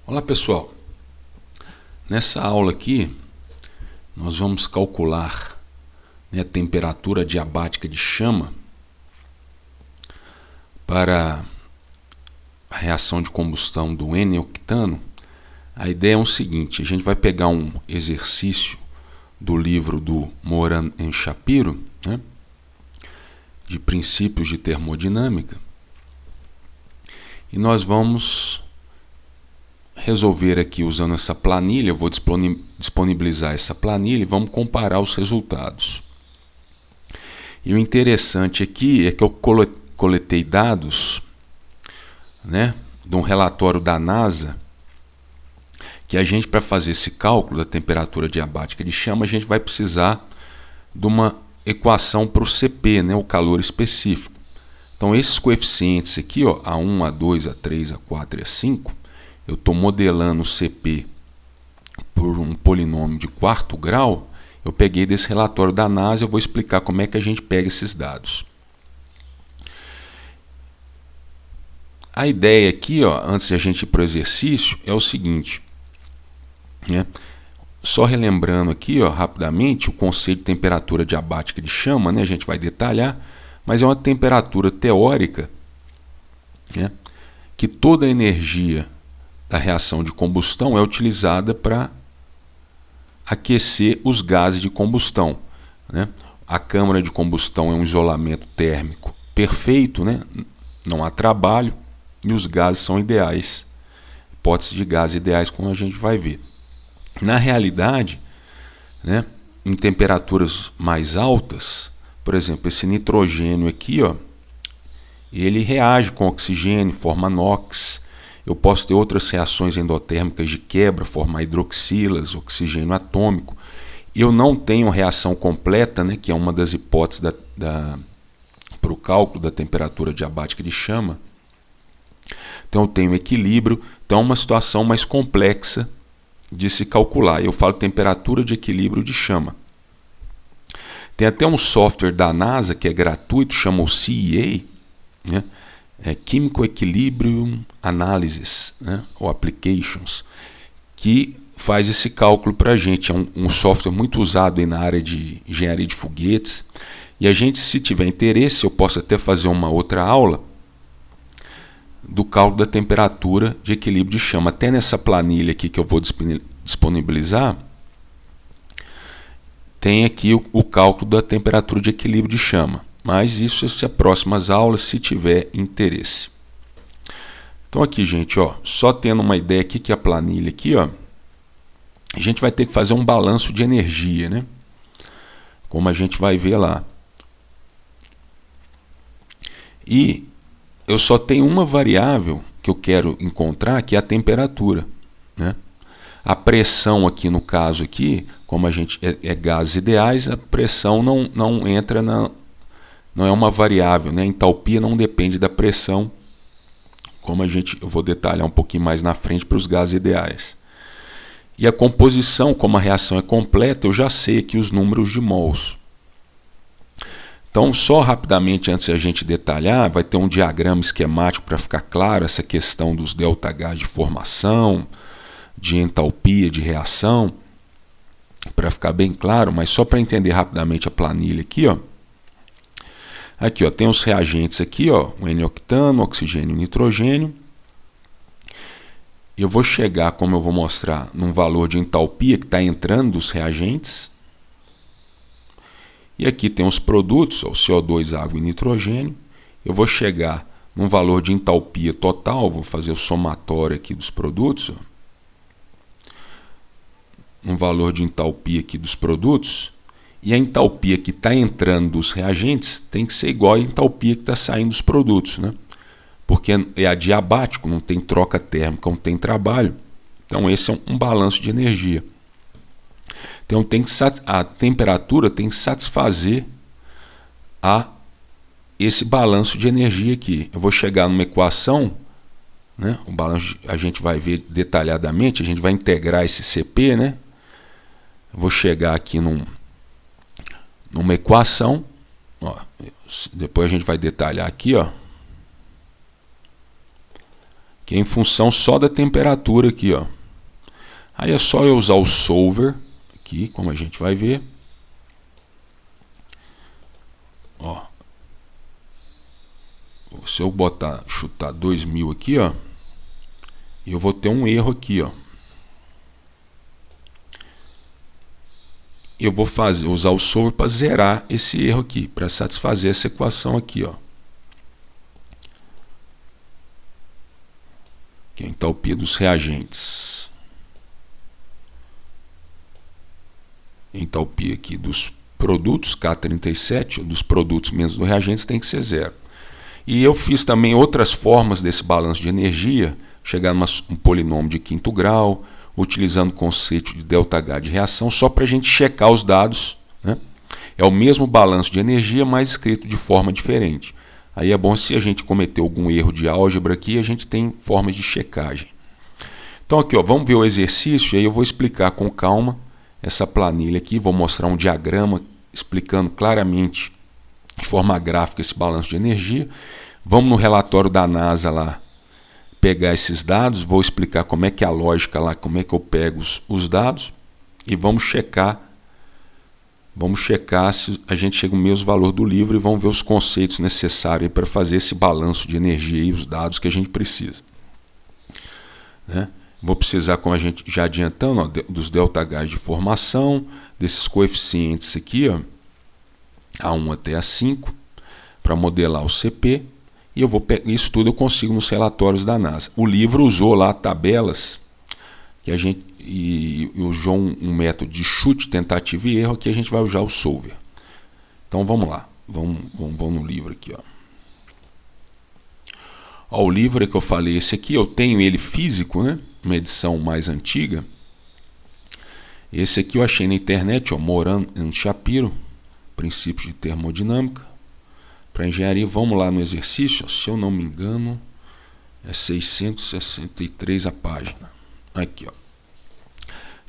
Olá pessoal, nessa aula aqui nós vamos calcular a temperatura adiabática de chama para a reação de combustão do N-octano. A ideia é o seguinte: a gente vai pegar um exercício do livro do Moran e Shapiro, de princípios de termodinâmica, e nós vamos resolver aqui usando essa planilha. Eu vou disponibilizar essa planilha e vamos comparar os resultados. E o interessante aqui é que eu coletei dados, de um relatório da NASA, que a gente, para fazer esse cálculo da temperatura adiabática de chama, a gente vai precisar de uma equação para o CP, o calor específico. Então esses coeficientes aqui, A1, A2, A3, A4 e A5, eu estou modelando o CP por um polinômio de quarto grau. Eu peguei desse relatório da NASA. Eu vou explicar como é que a gente pega esses dados. A ideia aqui, antes de a gente ir para o exercício, é o seguinte, só relembrando aqui, rapidamente, o conceito de temperatura adiabática de chama, a gente vai detalhar, mas é uma temperatura teórica, que toda a energia da reação de combustão é utilizada para aquecer os gases de combustão. A câmara de combustão é um isolamento térmico perfeito, não há trabalho, e os gases são ideais, hipóteses de gases ideais, como a gente vai ver. Na realidade, em temperaturas mais altas, por exemplo, esse nitrogênio aqui, ele reage com oxigênio, forma NOx. Eu posso ter outras reações endotérmicas de quebra, formar hidroxilas, oxigênio atômico. Eu não tenho reação completa, que é uma das hipóteses para o cálculo da temperatura adiabática de chama. Então eu tenho equilíbrio. Então é uma situação mais complexa de se calcular. Eu falo temperatura de equilíbrio de chama. Tem até um software da NASA que é gratuito, chama o CEA, Chemical Equilibrium Analysis, ou Applications, que faz esse cálculo para a gente. É um software muito usado aí na área de engenharia de foguetes. E a gente, se tiver interesse, eu posso até fazer uma outra aula do cálculo da temperatura de equilíbrio de chama. Até nessa planilha aqui que eu vou disponibilizar, tem aqui o cálculo da temperatura de equilíbrio de chama. Mas isso se próximas aulas, se tiver interesse. Então aqui, gente, só tendo uma ideia aqui, que a planilha aqui, a gente vai ter que fazer um balanço de energia, como a gente vai ver lá. E eu só tenho uma variável que eu quero encontrar, que é a temperatura. A pressão aqui, no caso aqui, como a gente é gases ideais, a pressão não entra não é uma variável, a entalpia não depende da pressão, como eu vou detalhar um pouquinho mais na frente para os gases ideais. E a composição, como a reação é completa, eu já sei aqui os números de mols. Então, só rapidamente, antes de a gente detalhar, vai ter um diagrama esquemático para ficar claro essa questão dos ΔH de formação, de entalpia, de reação, para ficar bem claro, mas só para entender rapidamente a planilha aqui, Aqui, tem os reagentes aqui, o N-octano, oxigênio e nitrogênio. Eu vou chegar, como eu vou mostrar, num valor de entalpia que está entrando dos reagentes. E aqui tem os produtos, o CO2, água e nitrogênio. Eu vou chegar num valor de entalpia total, vou fazer o somatório aqui dos produtos. Um valor de entalpia aqui dos produtos. E a entalpia que está entrando dos reagentes tem que ser igual à entalpia que está saindo dos produtos, porque é adiabático, não tem troca térmica, não tem trabalho. Então esse é um balanço de energia. Então a temperatura tem que satisfazer esse balanço de energia aqui. Eu vou chegar numa equação, o balanço a gente vai ver detalhadamente, a gente vai integrar esse CP, Eu vou chegar aqui numa equação, depois a gente vai detalhar aqui, que é em função só da temperatura aqui, ó. Aí é só eu usar o solver aqui, como a gente vai ver. Ó. Se eu chutar 2000 aqui, ó, eu vou ter um erro aqui, ó. Eu vou usar o solver para zerar esse erro aqui, para satisfazer essa equação aqui, ó. Que é a entalpia dos reagentes. Entalpia aqui dos produtos, K37, dos produtos menos dos reagentes, tem que ser zero. E eu fiz também outras formas desse balanço de energia, chegar a um polinômio de quinto grau, utilizando o conceito de ΔH de reação, só para a gente checar os dados, né? É o mesmo balanço de energia, mas escrito de forma diferente. Aí é bom, se a gente cometer algum erro de álgebra aqui, a gente tem formas de checagem. Então aqui, ó, vamos ver o exercício, e aí eu vou explicar com calma essa planilha aqui, vou mostrar um diagrama explicando claramente, de forma gráfica, esse balanço de energia. Vamos no relatório da NASA lá, pegar esses dados, vou explicar como é que é a lógica lá, como é que eu pego os dados, e vamos checar se a gente chega ao mesmo valor do livro, e vamos ver os conceitos necessários para fazer esse balanço de energia e os dados que a gente precisa, né? Vou precisar, como a gente já adiantando, ó, dos ΔH de formação, desses coeficientes aqui, ó, A1 até A5, para modelar o CP. E eu vou pegar isso tudo, eu consigo nos relatórios da NASA. O livro usou lá tabelas que a gente usou um método de chute, tentativa e erro. Aqui a gente vai usar o solver. Então vamos lá, vamos no livro aqui, ó. Ó, o livro que eu falei, esse aqui, eu tenho ele físico, né? Uma edição mais antiga. Esse aqui eu achei na internet, ó, Moran e Shapiro, princípios de termodinâmica. Para engenharia, vamos lá no exercício, ó, se eu não me engano, é 663 a página. Aqui, ó.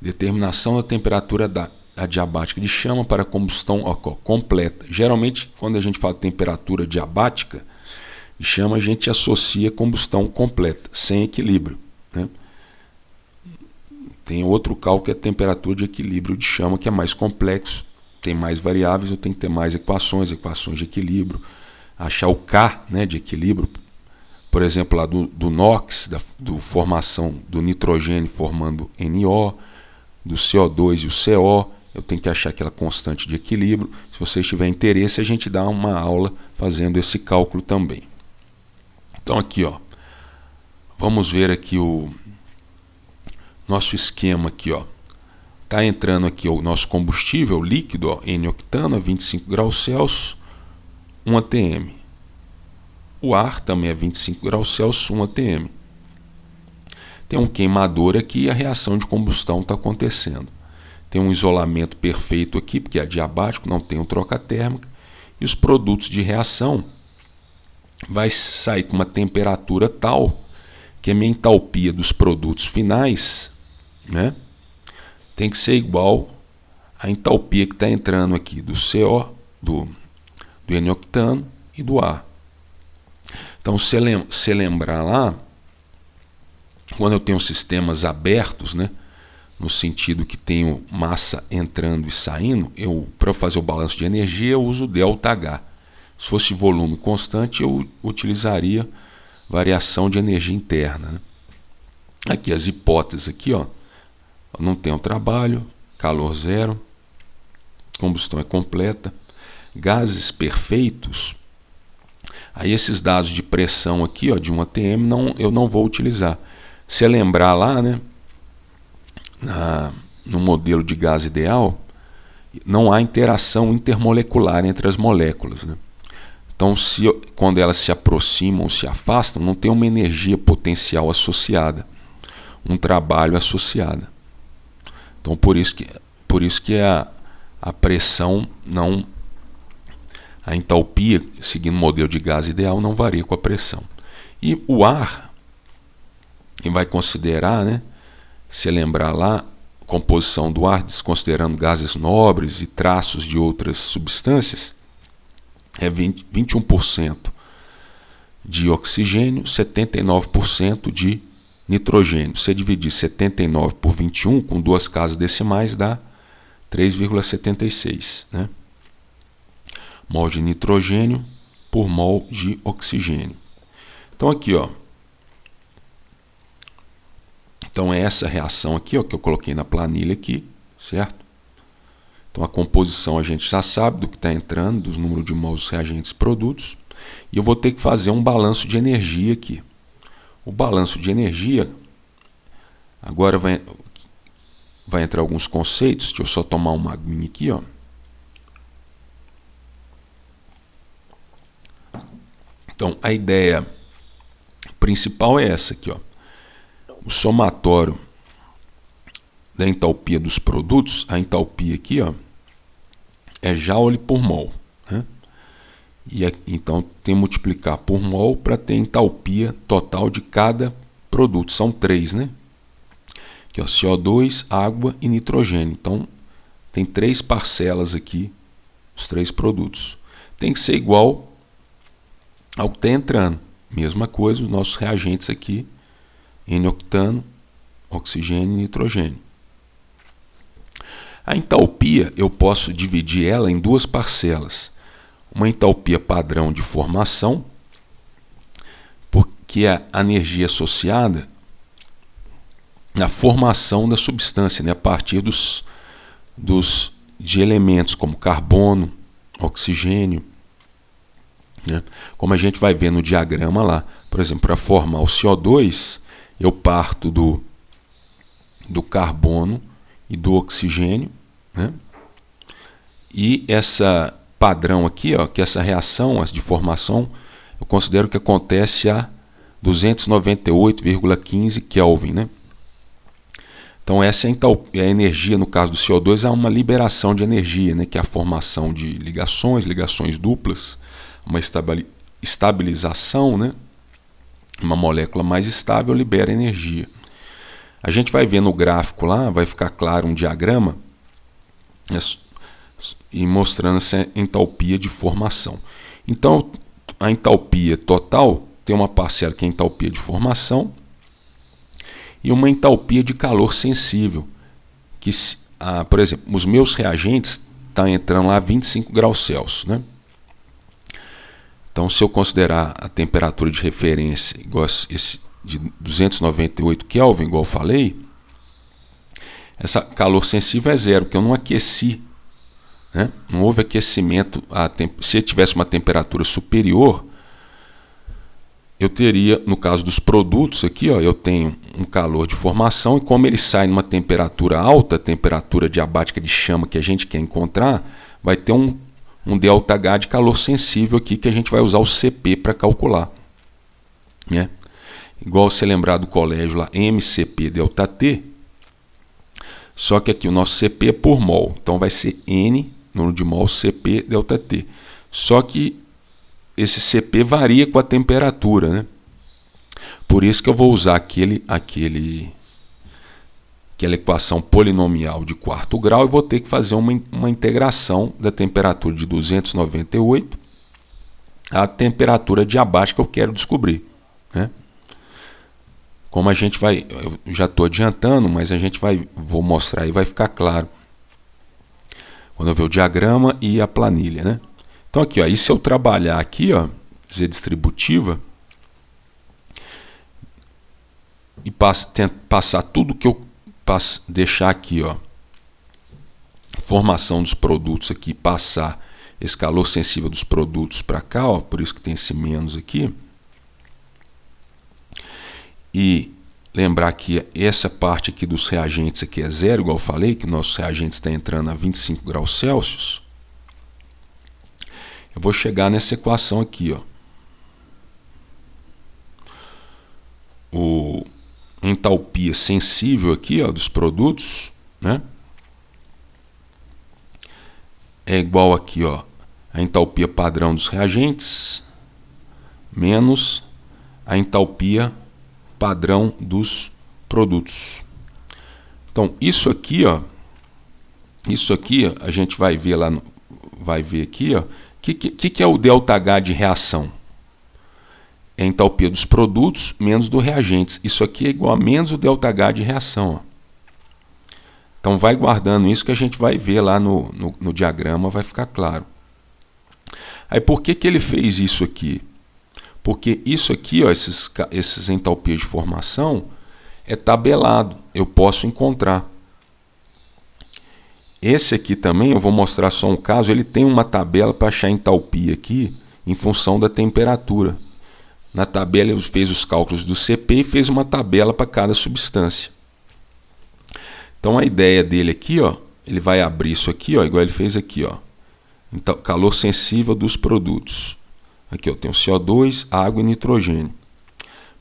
Determinação da temperatura adiabática de chama para combustão, ó, completa. Geralmente, quando a gente fala temperatura adiabática de chama, a gente associa combustão completa, sem equilíbrio, né? Tem outro cálculo que é a temperatura de equilíbrio de chama, que é mais complexo, tem mais variáveis, eu tenho que ter mais equações de equilíbrio, achar o K, né, de equilíbrio, por exemplo, lá do NOx, do formação do nitrogênio formando NO, do CO2 e o CO, eu tenho que achar aquela constante de equilíbrio. Se vocês tiverem interesse, a gente dá uma aula fazendo esse cálculo também. Então aqui, ó, vamos ver aqui o nosso esquema aqui, ó. Tá entrando aqui o nosso combustível líquido, ó, N-octano a 25 graus Celsius, 1 atm. O ar também é 25 graus Celsius, 1 atm. Tem um queimador aqui e a reação de combustão está acontecendo. Tem um isolamento perfeito aqui, porque é adiabático, não tem troca térmica. E os produtos de reação vai sair com uma temperatura tal que a minha entalpia dos produtos finais, né, tem que ser igual à entalpia que está entrando aqui do CO, do N-octano e do ar. Então, se lembrar lá, quando eu tenho sistemas abertos, né, no sentido que tenho massa entrando e saindo, para fazer o balanço de energia, eu uso ΔH. Se fosse volume constante, eu utilizaria variação de energia interna, né? Aqui as hipóteses aqui, ó, não tem trabalho, calor zero, combustão é completa, gases perfeitos. Aí esses dados de pressão aqui, ó, de 1 atm, eu não vou utilizar. Se lembrar lá, né, no modelo de gás ideal, não há interação intermolecular entre as moléculas, né? Então, quando elas se aproximam ou se afastam, não tem uma energia potencial associada, um trabalho associado. Então, por isso que a pressão não... A entalpia, seguindo o modelo de gás ideal, não varia com a pressão. E o ar, quem vai considerar, né, se lembrar lá, composição do ar, desconsiderando gases nobres e traços de outras substâncias, é 21%, de oxigênio, 79% de nitrogênio. Se dividir 79 por 21, com duas casas decimais, dá 3,76, né? Mol de nitrogênio por mol de oxigênio. Então aqui, ó. Então é essa reação aqui, ó, que eu coloquei na planilha aqui, certo? Então a composição a gente já sabe do que está entrando, dos números de mols dos reagentes e produtos. E eu vou ter que fazer um balanço de energia aqui. O balanço de energia, agora vai entrar alguns conceitos. Deixa eu só tomar uma aguinha aqui, ó. Então a ideia principal é essa aqui, ó. O somatório da entalpia dos produtos, a entalpia aqui, ó, é joule por mol, né? E então tem que multiplicar por mol para ter entalpia total de cada produto. São 3, né? Aqui, ó, CO2, água e nitrogênio. Então tem 3 parcelas aqui, os 3 produtos. Tem que ser igual ao que está entrando. Mesma coisa, os nossos reagentes aqui, N-octano, oxigênio e nitrogênio. A entalpia eu posso dividir ela em 2 parcelas. Uma entalpia padrão de formação, porque é a energia associada à formação da substância, né, a partir de elementos como carbono, oxigênio, né, como a gente vai ver no diagrama lá. Por exemplo, para formar o CO2, eu parto do carbono e do oxigênio, né, e essa padrão aqui, ó, que essa reação de formação, eu considero que acontece a 298,15 Kelvin, né? Então essa é a energia, no caso do CO2, é uma liberação de energia, né, que é a formação de ligações duplas, uma estabilização, né? Uma molécula mais estável libera energia. A gente vai ver no gráfico lá, vai ficar claro um diagrama e mostrando essa entalpia de formação. Então, a entalpia total tem uma parcela que é a entalpia de formação e uma entalpia de calor sensível, que, por exemplo, os meus reagentes estão entrando lá a 25 graus Celsius, né? Então, se eu considerar a temperatura de referência igual esse de 298 Kelvin, igual eu falei, essa calor sensível é 0, porque eu não aqueci, né? Não houve aquecimento. Se eu tivesse uma temperatura superior, eu teria, no caso dos produtos aqui, ó, eu tenho um calor de formação, e como ele sai numa temperatura alta, temperatura diabática de chama que a gente quer encontrar, vai ter um ΔH de calor sensível aqui, que a gente vai usar o CP para calcular, né? Igual você lembrar do colégio lá, MCP ΔT, só que aqui o nosso CP é por mol, então vai ser N, número de mol, CP ΔT. Só que esse CP varia com a temperatura, né? Por isso que eu vou usar aquela equação polinomial de quarto grau e vou ter que fazer uma integração da temperatura de 298 à temperatura diabática que eu quero descobrir, né? Como a gente vai, eu já estou adiantando, mas vou mostrar e vai ficar claro quando eu ver o diagrama e a planilha, né? Então aqui, ó, e se eu trabalhar aqui, ó, Z distributiva, e passar tudo que eu deixar aqui, ó, formação dos produtos aqui, passar esse calor sensível dos produtos para cá, ó, por isso que tem esse menos aqui. E lembrar que essa parte aqui dos reagentes aqui é 0, igual eu falei, que nossos reagentes estão entrando a 25 graus Celsius. Eu vou chegar nessa equação aqui, ó. O entalpia sensível aqui, ó, dos produtos, né, é igual aqui, ó, a entalpia padrão dos reagentes menos a entalpia padrão dos produtos. Então, isso aqui, ó, a gente vai ver lá, vai ver aqui, ó, que é o ΔH de reação? é a entalpia dos produtos menos do reagentes. Isso aqui é igual a menos o ΔH de reação. Ó. Então vai guardando isso que a gente vai ver lá no diagrama, vai ficar claro. Aí por que ele fez isso aqui? Porque isso aqui, ó, esses entalpias de formação, é tabelado. Eu posso encontrar. Esse aqui também, eu vou mostrar só um caso, ele tem uma tabela para achar entalpia aqui em função da temperatura. Na tabela ele fez os cálculos do CP e fez uma tabela para cada substância. Então a ideia dele aqui, ó, ele vai abrir isso aqui, ó, igual ele fez aqui, ó. Então, calor sensível dos produtos. Aqui eu tenho CO2, água e nitrogênio.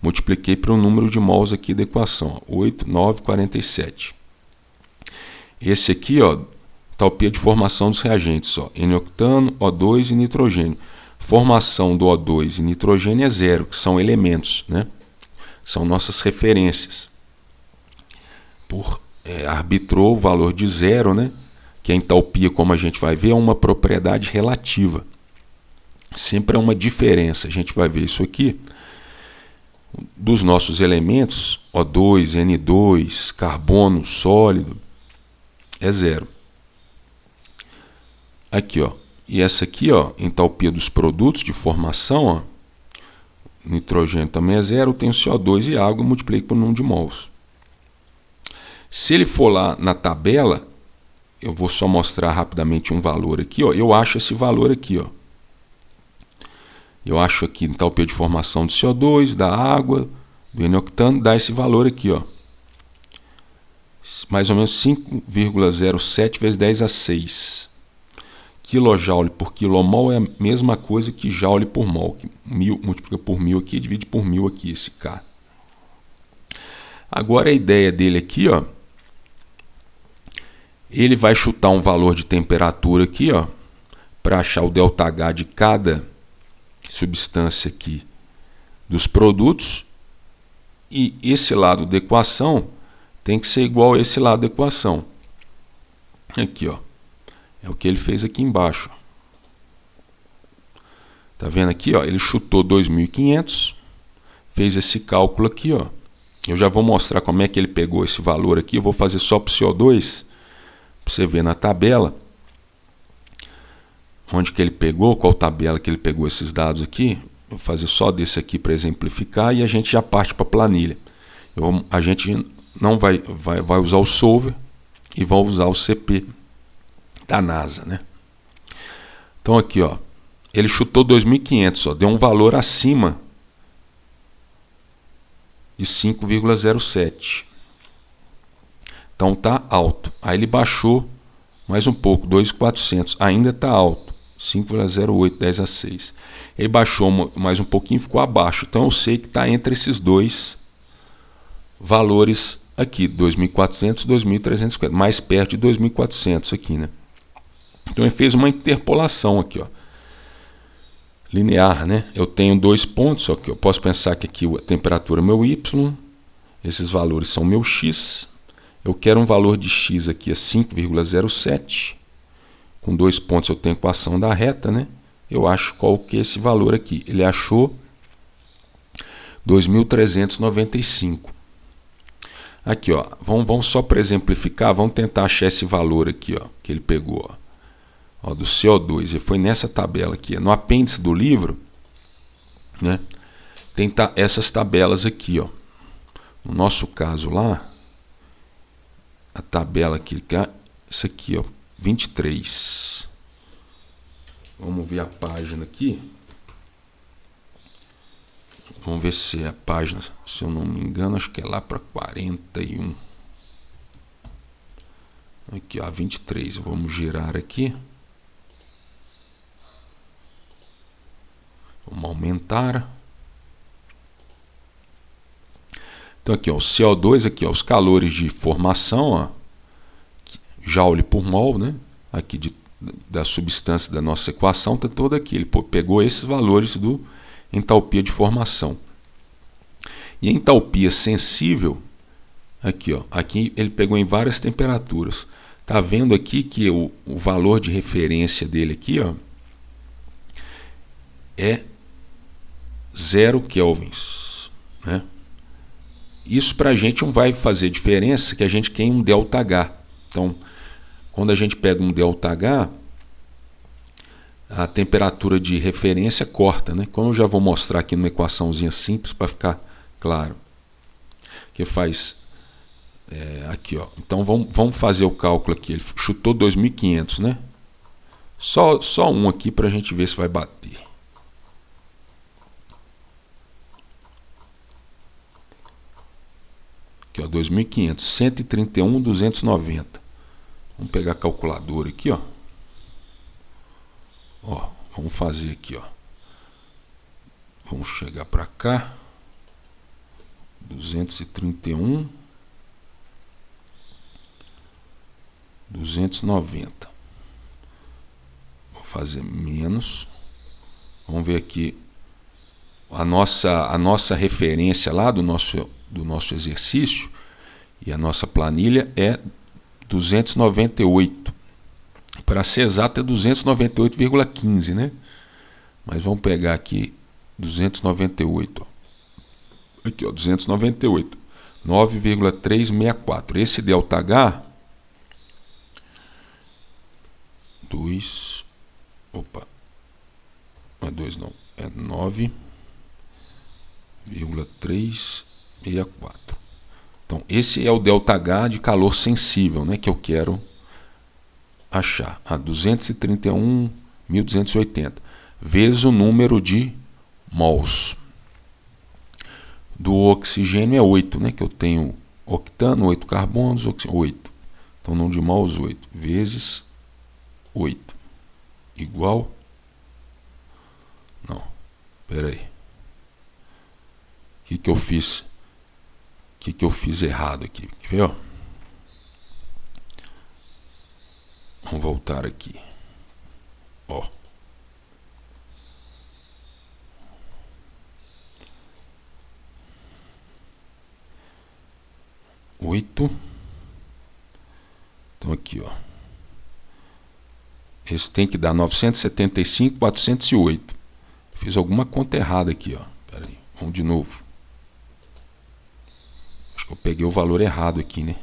Multipliquei para o número de mols aqui da equação, ó, 8, 9, 47. Esse aqui, ó, entalpia de formação dos reagentes, ó, N-octano, O2 e nitrogênio. Formação do O2 e nitrogênio é zero, que são elementos, né? São nossas referências. Arbitrou o valor de zero, né? Que a entalpia, como a gente vai ver, é uma propriedade relativa. Sempre é uma diferença. A gente vai ver isso aqui. Dos nossos elementos, O2, N2, carbono sólido, é zero. Aqui, ó. E essa aqui, ó, entalpia dos produtos de formação, ó, nitrogênio também é zero, eu tenho CO2 e água, multiplico por número de mols. Se ele for lá na tabela, eu vou só mostrar rapidamente um valor aqui, ó, eu acho esse valor aqui, ó. Eu acho aqui entalpia de formação do CO2, da água, do N-octano, dá esse valor aqui, ó. Mais ou menos 5,07 vezes 10 a 6. Kilojoule por quilomol é a mesma coisa que joule por mol. Que 1000 multiplica por 1000 aqui, divide por 1000 aqui, esse K. Agora a ideia dele aqui, ó, ele vai chutar um valor de temperatura aqui, ó, para achar o ΔH de cada substância aqui dos produtos, e esse lado da equação tem que ser igual a esse lado da equação. Aqui, ó. É o que ele fez aqui embaixo. Tá vendo aqui, ó? Ele chutou 2.500, fez esse cálculo aqui, ó. Eu já vou mostrar como é que ele pegou esse valor aqui. Eu vou fazer só para o CO2, para você ver na tabela onde que ele pegou, qual tabela que ele pegou esses dados aqui. Vou fazer só desse aqui para exemplificar e a gente já parte para a planilha. A gente não vai usar o solver e vai usar o CP da NASA, né? Então aqui, ó, ele chutou 2.500, ó, deu um valor acima de 5,07. Então tá alto. Aí ele baixou mais um pouco, 2.400, ainda tá alto, 5,08, 10 a 6. Ele baixou mais um pouquinho, ficou abaixo. Então eu sei que está entre esses dois valores aqui, 2.400, 2.350, mais perto de 2.400 aqui, né? Então ele fez uma interpolação aqui, ó, linear, né? Eu tenho dois pontos, ó, que eu posso pensar que aqui a temperatura é meu Y, esses valores são meu X. Eu quero um valor de X aqui a 5,07. Com dois pontos eu tenho a equação da reta, né? Eu acho qual que é esse valor aqui. Ele achou 2.395. Aqui, ó, vamos só para exemplificar, vamos tentar achar esse valor aqui, ó, que ele pegou, ó. Ó, do CO2, e foi nessa tabela aqui, no apêndice do livro, né, tem essas tabelas aqui, ó. No nosso caso lá, a tabela aqui, essa aqui, ó, 23. Vamos ver a página aqui. Vamos ver se é a página, se eu não me engano, acho que é lá para 41. Aqui, ó, 23. Vamos girar aqui. Vamos aumentar. Então aqui, ó, o CO2 aqui, ó, os calores de formação, ó, joule por mol, né? Aqui da substância da nossa equação está toda aqui. Ele pegou esses valores do entalpia de formação. E a entalpia sensível, aqui, ó, aqui ele pegou em várias temperaturas. Tá vendo aqui que o valor de referência dele aqui, ó, é 0 kelvins, né? Isso para a gente não vai fazer diferença, que a gente quer um ΔH. Então, quando a gente pega um ΔH, a temperatura de referência corta, né? Como eu já vou mostrar aqui numa equaçãozinha simples para ficar claro. Que faz aqui, ó. Então vamos fazer o cálculo aqui. Ele chutou 2.500, né? Só um aqui para a gente ver se vai bater. Aqui, ó, 2.500, 131.290. Vamos pegar a calculadora aqui, ó. Ó, vamos fazer aqui, ó. Vamos chegar para cá. 231, 290. Vou fazer menos. Vamos ver aqui a nossa referência lá do nosso exercício e a nossa planilha é 298. Para ser exato é 298,15, né? Mas vamos pegar aqui 298, ó. Aqui, ó, 298, 9,364. Esse ΔH, 2, opa, não é 2 não, é 9,364. Então, esse é o ΔH de calor sensível, né, que eu quero achar. 231.280, vezes o número de mols. Do oxigênio é 8, né? Que eu tenho octano, 8 carbonos, 8. Então, o número de mols, 8. Vezes 8. Igual... Não. Espera aí. O que eu fiz? O que eu fiz errado aqui? Quer ver, ó? Vamos voltar aqui. Ó. Então aqui, ó. Esse tem que dar 975.408. Fiz alguma conta errada aqui, ó. Pera aí, vamos de novo. Acho que eu peguei o valor errado aqui, né?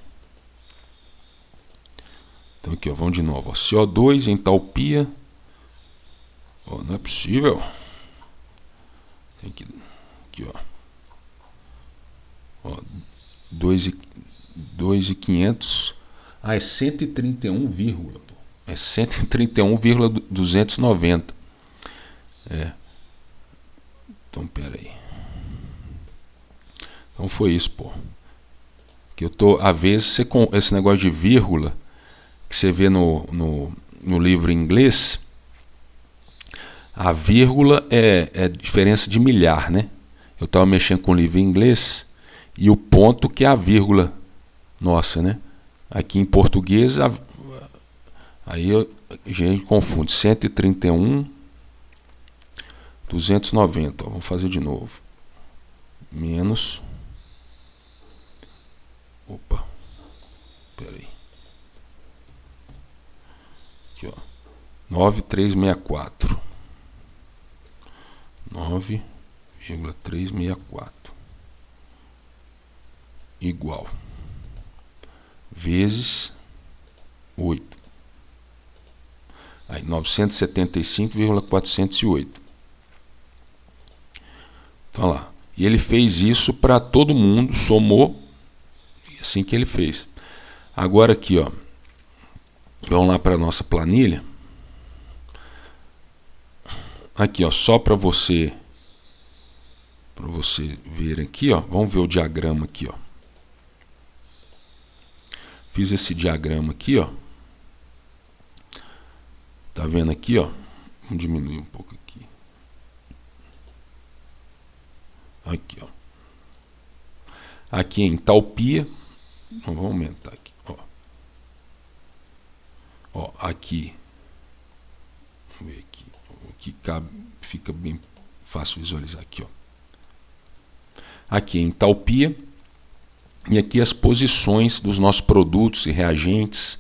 Então aqui, ó, vamos de novo. Ó. CO2, entalpia. Ó, não é possível. Tem que... Aqui, ó. Ó, 2.500. Ah, é 131, pô. É 131,290. É. Então, pera aí. Então foi isso, pô. Que eu tô, às vezes, você, com esse negócio de vírgula que você vê no livro em inglês, a vírgula é diferença de milhar, né? Eu estava mexendo com o livro em inglês e o ponto que é a vírgula nossa, né? Aqui em português, aí a gente confunde 131.290. Vamos fazer de novo. Menos. Opa. Espera aí. Aqui, ó. 9.364. 9,364. Igual. Vezes 8. Aí, 975,408. Então lá. E ele fez isso para todo mundo, somou, e assim que ele fez. Agora aqui, ó. Vamos lá para a nossa planilha. Aqui, ó, só para você ver aqui, ó. Vamos ver o diagrama aqui, ó. Fiz esse diagrama aqui, ó. Tá vendo aqui, ó? Vamos diminuir um pouco aqui. Aqui, ó. Aqui é entalpia. Vamos aumentar aqui, ó. Ó, aqui. Vamos ver aqui. O que cabe, fica bem fácil visualizar aqui, ó. Aqui é entalpia. E aqui as posições dos nossos produtos e reagentes.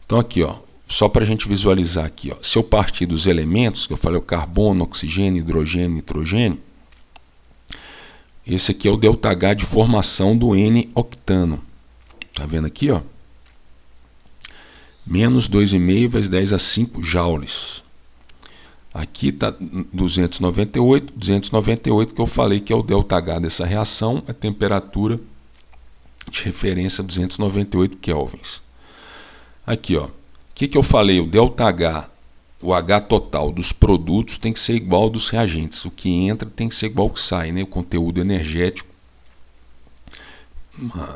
Então aqui, ó, só para a gente visualizar aqui, ó, se eu partir dos elementos, que eu falei o carbono, oxigênio, hidrogênio, nitrogênio, Esse aqui é o ΔH de formação do N-octano. Tá vendo aqui, ó? Menos 2,5 vezes 10 a 5 joules. Aqui está 298 que eu falei que é o ΔH dessa reação, a temperatura de referência 298 kelvins. Aqui, ó, o que eu falei? O ΔH, o H total dos produtos tem que ser igual ao dos reagentes. O que entra tem que ser igual ao que sai, né? O conteúdo energético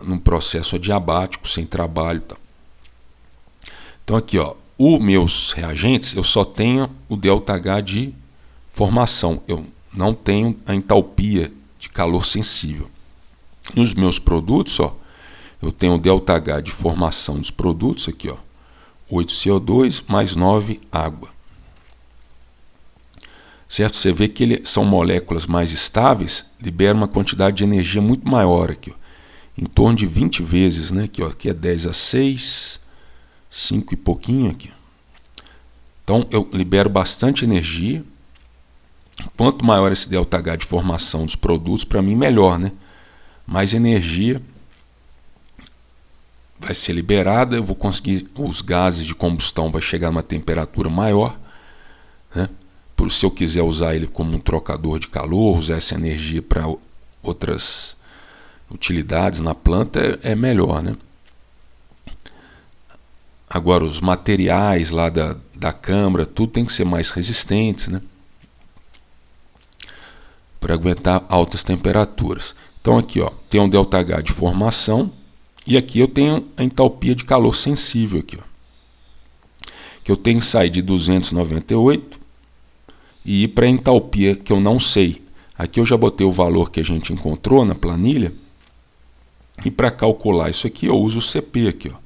num processo adiabático, sem trabalho, tá? Então aqui, ó, os meus reagentes, eu só tenho o ΔH de formação, eu não tenho a entalpia de calor sensível. Nos meus produtos, ó, eu tenho o ΔH de formação dos produtos, aqui, ó, 8 CO2 mais 9 água. Certo? Você vê que são moléculas mais estáveis, liberam uma quantidade de energia muito maior aqui, ó, em torno de 20 vezes, né? Aqui, ó, aqui é 10 a 6, 5 e pouquinho aqui. Então eu libero bastante energia. Quanto maior esse ΔH de formação dos produtos, para mim melhor, né? Mais energia vai ser liberada, eu vou conseguir, os gases de combustão vai chegar a uma temperatura maior, né? Se eu quiser usar ele como um trocador de calor, usar essa energia para outras utilidades na planta, é melhor, né? Agora, os materiais lá da câmara, tudo tem que ser mais resistentes, né? Para aguentar altas temperaturas. Então aqui, ó, tem um ΔH de formação e aqui eu tenho a entalpia de calor sensível aqui, ó, que eu tenho que sair de 298 e ir para a entalpia que eu não sei. Aqui eu já botei o valor que a gente encontrou na planilha e para calcular isso aqui eu uso o CP aqui, ó.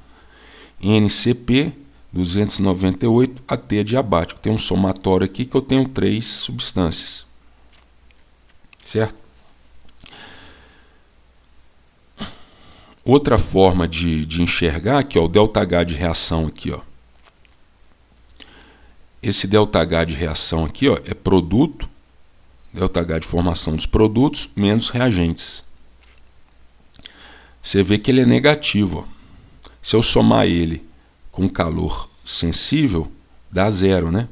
NCP 298 AT adiabático. Tem um somatório aqui que eu tenho 3 substâncias. Certo? Outra forma de enxergar aqui, ó, o ΔH de reação aqui, ó. Esse ΔH de reação aqui, ó, é produto, ΔH de formação dos produtos menos reagentes. Você vê que ele é negativo, ó. Se eu somar ele com calor sensível, dá zero, né?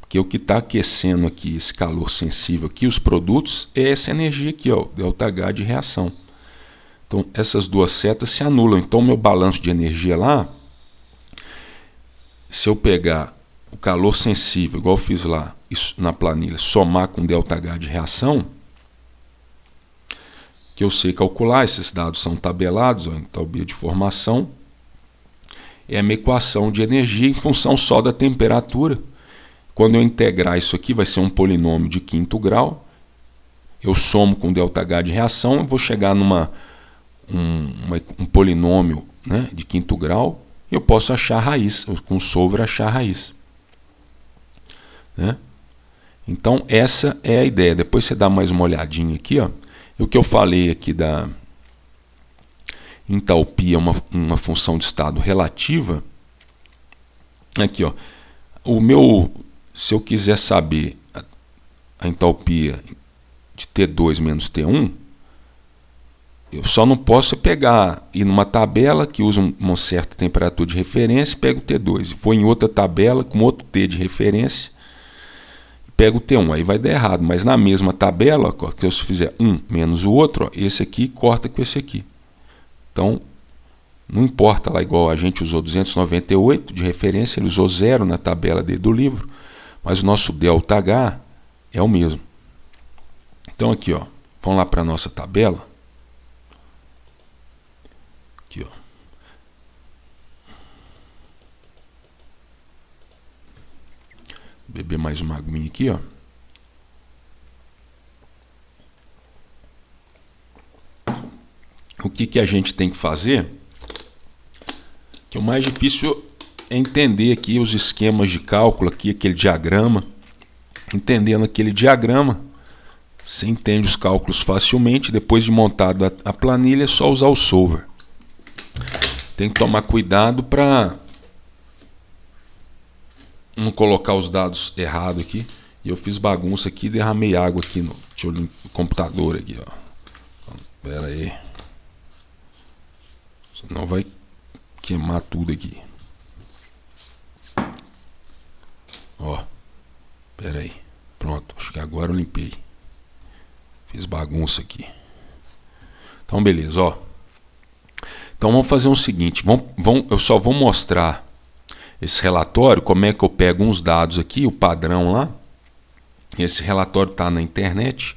Porque o que está aquecendo aqui, esse calor sensível aqui, os produtos, é essa energia aqui, ó, ΔH de reação. Então, essas duas setas se anulam. Então, meu balanço de energia lá, se eu pegar o calor sensível, igual eu fiz lá na planilha, somar com ΔH de reação, que eu sei calcular, esses dados são tabelados, ó, entalpia de formação, é uma equação de energia em função só da temperatura. Quando eu integrar isso aqui, vai ser um polinômio de quinto grau, eu somo com ΔH de reação e vou chegar num polinômio, né, de quinto grau, e eu posso achar a raiz, com o solver achar a raiz. Né? Então essa é a ideia. Depois você dá mais uma olhadinha aqui, ó. E o que eu falei aqui da entalpia, uma função de estado relativa. Aqui, ó, se eu quiser saber a entalpia de T2 menos T1, eu só não posso ir numa tabela que usa uma certa temperatura de referência, pego o T2, vou em outra tabela com outro T de referência, pego o T1, aí vai dar errado, mas na mesma tabela, ó, que eu fizer um menos o outro, ó, esse aqui corta com esse aqui. Então, não importa lá, igual a gente usou 298 de referência, ele usou 0 na tabela dele do livro, mas o nosso ΔH é o mesmo. Então aqui, ó, vamos lá para a nossa tabela. Aqui, ó. Beber mais uma aguinha aqui, ó. O que a gente tem que fazer? Que o mais difícil é entender aqui os esquemas de cálculo, aqui aquele diagrama. Entendendo aquele diagrama, você entende os cálculos facilmente. Depois de montada a planilha, é só usar o solver. Tem que tomar cuidado para não colocar os dados errados aqui. E eu fiz bagunça aqui e derramei água aqui no computador aqui, ó. Espera aí. Senão vai queimar tudo aqui. Ó. Espera aí. Pronto. Acho que agora eu limpei. Fiz bagunça aqui. Então, beleza, ó. Então vamos fazer o seguinte. Eu só vou mostrar esse relatório, como é que eu pego uns dados aqui, o padrão lá. Esse relatório está na internet,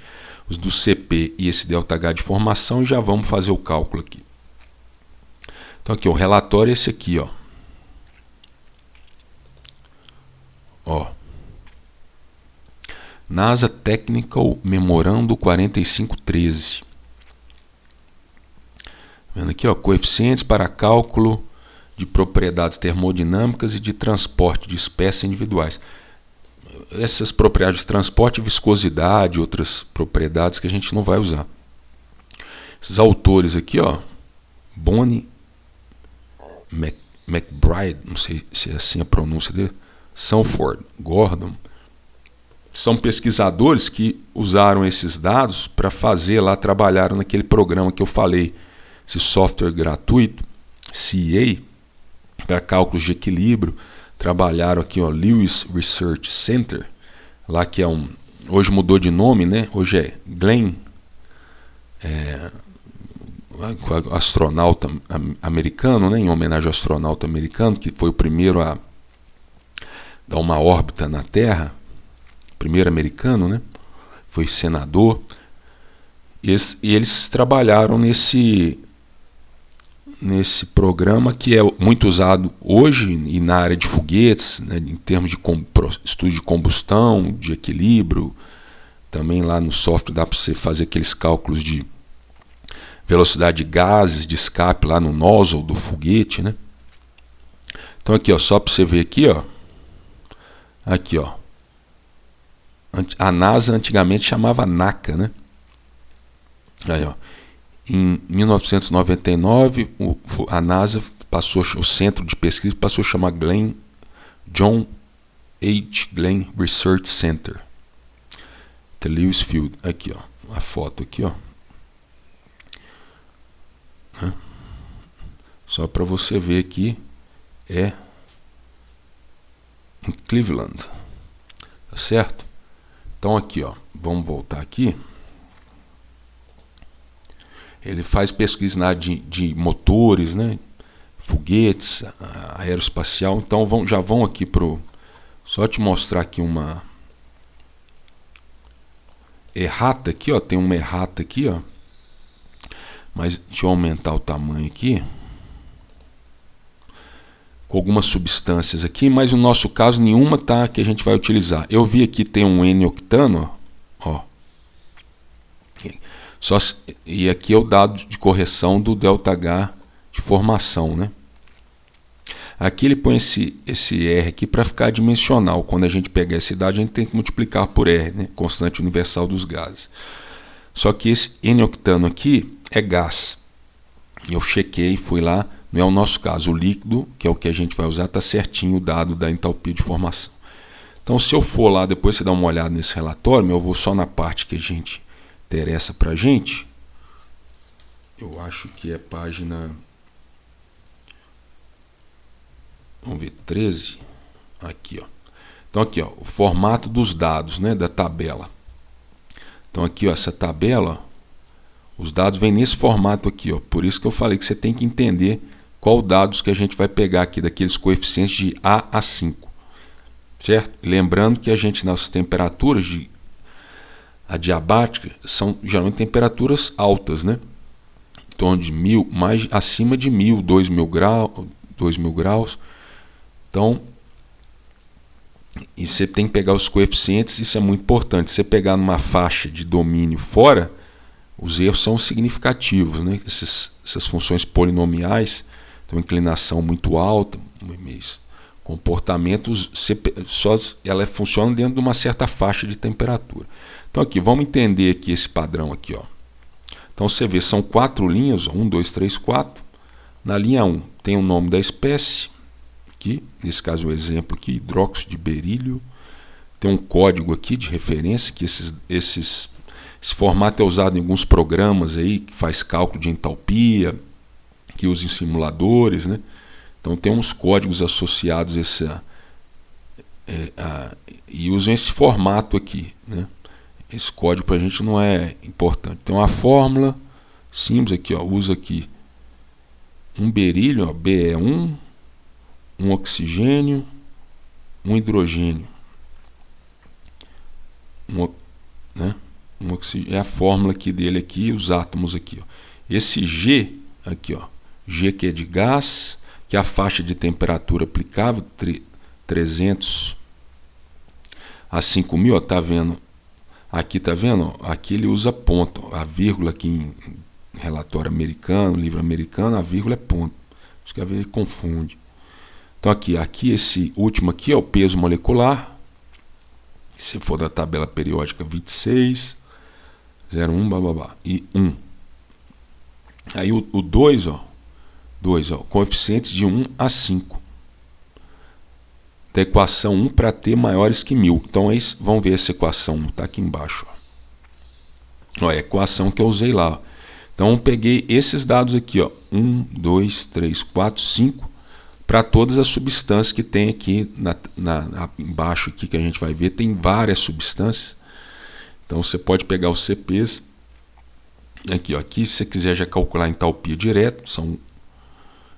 os do CP e esse ΔH de formação, e já vamos fazer o cálculo aqui. Então aqui, o relatório é esse aqui, ó. Ó. NASA Technical Memorando 4513. Vendo aqui, ó, coeficientes para cálculo de propriedades termodinâmicas e de transporte de espécies individuais. Essas propriedades de transporte, viscosidade, outras propriedades que a gente não vai usar. Esses autores aqui, ó, Bonnie McBride, não sei se é assim a pronúncia dele, Sanford, Gordon, são pesquisadores que usaram esses dados para fazer lá, trabalharam naquele programa que eu falei, esse software gratuito, CA, para cálculos de equilíbrio. Trabalharam aqui, ó, Lewis Research Center, lá que é hoje mudou de nome, né? Hoje é Glenn, astronauta americano, né? Em homenagem ao astronauta americano, que foi o primeiro a dar uma órbita na Terra, primeiro americano, né? Foi senador. E eles trabalharam nesse programa que é muito usado hoje e na área de foguetes, né, em termos de estudo de combustão, de equilíbrio. Também lá no software dá para você fazer aqueles cálculos de velocidade de gases, de escape lá no nozzle do foguete, né? Então aqui, ó, só para você ver aqui, ó. Aqui, ó. A NASA antigamente chamava NACA, né? Aí, ó. Em 1999, a NASA passou, o centro de pesquisa passou a chamar John H. Glenn Research Center. Lewis Field. Aqui, ó, a foto aqui, ó. Só para você ver aqui, é em Cleveland, tá certo? Então aqui, ó, vamos voltar aqui. Ele faz pesquisa na área de motores, né? Foguetes, aeroespacial. Então já vão aqui pro. Só te mostrar aqui uma errata aqui, ó. Tem uma errata aqui, ó. Mas deixa eu aumentar o tamanho aqui. Com algumas substâncias aqui, mas no nosso caso nenhuma tá que a gente vai utilizar. Eu vi aqui tem um N-octano, ó. E aqui é o dado de correção do ΔH de formação, né? Aqui ele põe esse R aqui para ficar dimensional. Quando a gente pegar essa idade, a gente tem que multiplicar por R, né? Constante universal dos gases. Só que esse N-octano aqui é gás. Eu chequei, fui lá, não é o nosso caso. O líquido, que é o que a gente vai usar, está certinho o dado da entalpia de formação. Então, se eu for lá, depois você dá uma olhada nesse relatório, eu vou só na parte que a gente interessa pra gente. Eu acho que é página, vamos ver, 13. Aqui, ó. Então aqui, ó, o formato dos dados, né, da tabela. Então aqui, ó, essa tabela, os dados vêm nesse formato aqui, ó. Por isso que eu falei que você tem que entender qual dados que a gente vai pegar aqui daqueles coeficientes de A a 5. Certo? Lembrando que a gente, nas temperaturas adiabática, são geralmente temperaturas altas, né? Em torno de 1000, mais acima de 1000, 2000 graus. Então, e você tem que pegar os coeficientes, isso é muito importante. Se você pegar numa faixa de domínio fora, os erros são significativos, né? Essas funções polinomiais têm uma inclinação muito alta, comportamentos, ela funciona dentro de uma certa faixa de temperatura. Então aqui, vamos entender aqui esse padrão aqui, ó. Então você vê, são 4 linhas, 1, 2, 3, 4. Na linha 1 tem o nome da espécie, aqui, nesse caso o exemplo aqui, hidróxido de berílio. Tem um código aqui de referência, que Esse formato é usado em alguns programas aí que faz cálculo de entalpia, que usa em simuladores, né? Então tem uns códigos associados e usam esse formato aqui, né? Esse código para a gente não é importante. Tem uma fórmula simples aqui, ó, usa aqui um berílio, ó, B é um oxigênio, um hidrogênio, né? É a fórmula aqui dele aqui, os átomos aqui, ó. Esse G aqui, ó, G que é de gás, que é a faixa de temperatura aplicável, 300 a 5.000, ó, tá vendo? Aqui tá vendo? Aqui ele usa ponto, a vírgula aqui em relatório americano, livro americano, a vírgula é ponto. Acho que às vezes confunde. Então aqui esse último aqui é o peso molecular. Se for da tabela periódica 26, 0,1, bababá, e 1. Aí o 2, ó, coeficientes de 1 a 5. Da equação 1 para T maiores que 1000. Então vamos ver essa equação 1, está aqui embaixo. Ó, é a equação que eu usei lá. Ó. Então eu peguei esses dados aqui, ó, 1, 2, 3, 4, 5, para todas as substâncias que tem aqui embaixo aqui, que a gente vai ver, tem várias substâncias. Então você pode pegar os CPs. Aqui, ó, aqui se você quiser já calcular a entalpia direto,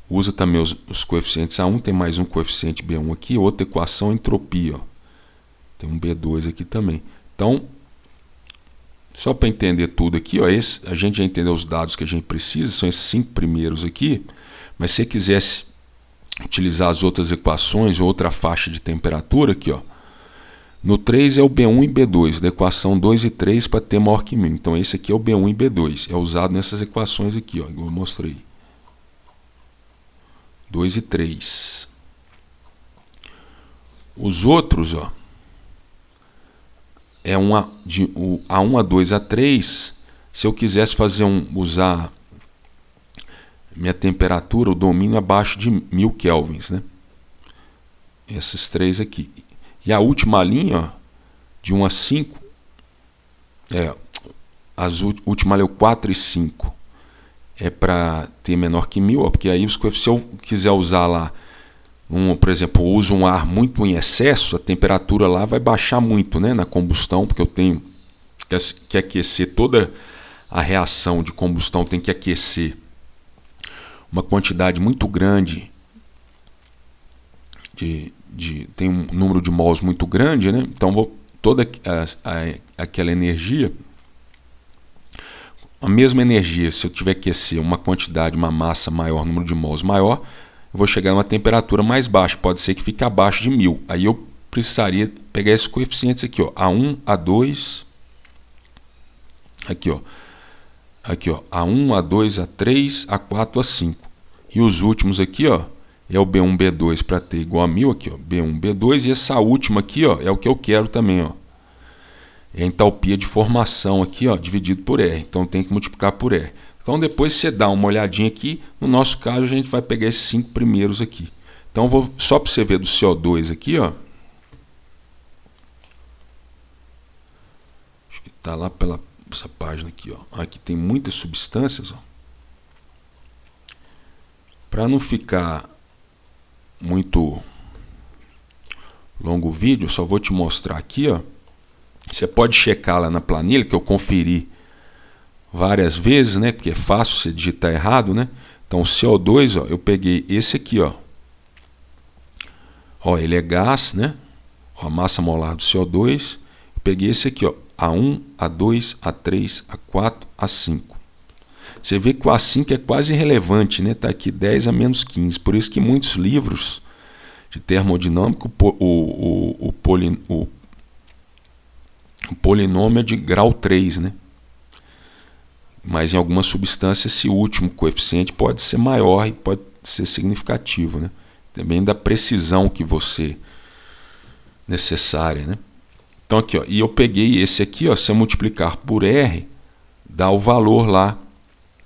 usa também os coeficientes A1, tem mais um coeficiente B1 aqui, outra equação, entropia. Ó. Tem um B2 aqui também. Então, só para entender tudo aqui, ó, a gente já entendeu os dados que a gente precisa, são esses 5 primeiros aqui, mas se você quisesse utilizar as outras equações, outra faixa de temperatura aqui, ó, no 3 é o B1 e B2, da equação 2 e 3 para T maior que 1000. Então esse aqui é o B1 e B2, é usado nessas equações aqui, ó, igual eu mostrei. 2 e 3. Os outros, ó, é o A1, A2, A3. Se eu quisesse usar minha temperatura, o domínio abaixo de 1000 kelvins, né? Esses três aqui. E a última linha, ó, de 1 a 5, última linha, o 4 e 5, é para T menor que 1000, ó, porque aí se eu quiser usar lá, por exemplo, eu uso um ar muito em excesso, a temperatura lá vai baixar muito, né, na combustão, porque eu tenho que aquecer toda a reação de combustão, tem que aquecer uma quantidade muito grande tem um número de mols muito grande, né? Então toda aquela energia, a mesma energia, se eu tiver que aquecer uma quantidade, uma massa maior, número de mols maior, eu vou chegar a uma temperatura mais baixa, pode ser que fique abaixo de 1000. Aí eu precisaria pegar esses coeficientes aqui, ó, A1, A2, aqui, ó, A1, A2, A3, A4, A5. E os últimos aqui, ó, é o B1, B2 para T igual a 1000 aqui, ó, B1, B2, e essa última aqui, ó, é o que eu quero também, ó. É a entalpia de formação aqui, ó, dividido por R. Então tem que multiplicar por R. Então depois você dá uma olhadinha aqui, no nosso caso a gente vai pegar esses 5 primeiros aqui. Então só para você ver do CO2 aqui, ó. Acho que está lá essa página aqui, ó. Aqui tem muitas substâncias, ó. Para não ficar muito longo o vídeo, eu só vou te mostrar aqui, ó. Você pode checar lá na planilha, que eu conferi várias vezes, né? Porque é fácil você digitar errado, né? Então o CO2, ó, eu peguei esse aqui, ó. Ó, ele é gás, né? Ó, a massa molar do CO2. Eu peguei esse aqui, ó, A1, A2, A3, A4, A5. Você vê que o A5 é quase irrelevante, né? Tá aqui 10 a menos 15. Por isso que muitos livros de termodinâmica, o polinômio é de grau 3, né? Mas em algumas substâncias esse último coeficiente pode ser maior e pode ser significativo, né? Também da precisão que você necessária, né? Então aqui, ó, e eu peguei esse aqui, ó, se eu multiplicar por R, dá o valor lá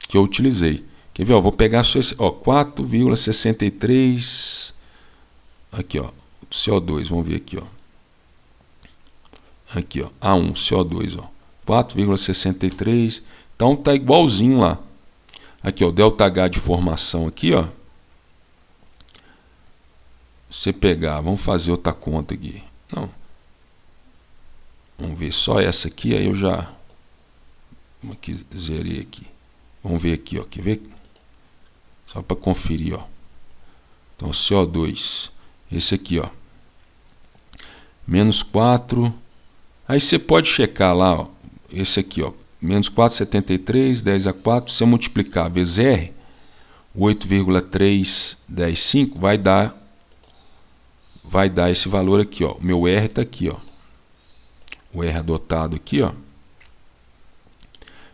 que eu utilizei. Quer ver? Ó, vou pegar só esse, ó, 4,63 aqui, ó, CO2, vamos ver aqui, ó. Aqui, ó, A1, CO2, ó, 4,63. Então tá igualzinho lá. Aqui, ó, ΔH de formação aqui, ó. Você pegar, vamos fazer outra conta aqui. Não. Vamos ver só essa aqui, aí eu já aqui, zerei aqui. Vamos ver aqui, ó, quer ver? Só para conferir, ó. Então CO2, esse aqui, ó. Menos 4. Aí você pode checar lá, ó, esse aqui, ó, menos 4,73, 10 a 4, se eu multiplicar vezes R, 8,315 vai dar esse valor aqui, ó. O meu R está aqui, ó. O R adotado aqui, ó,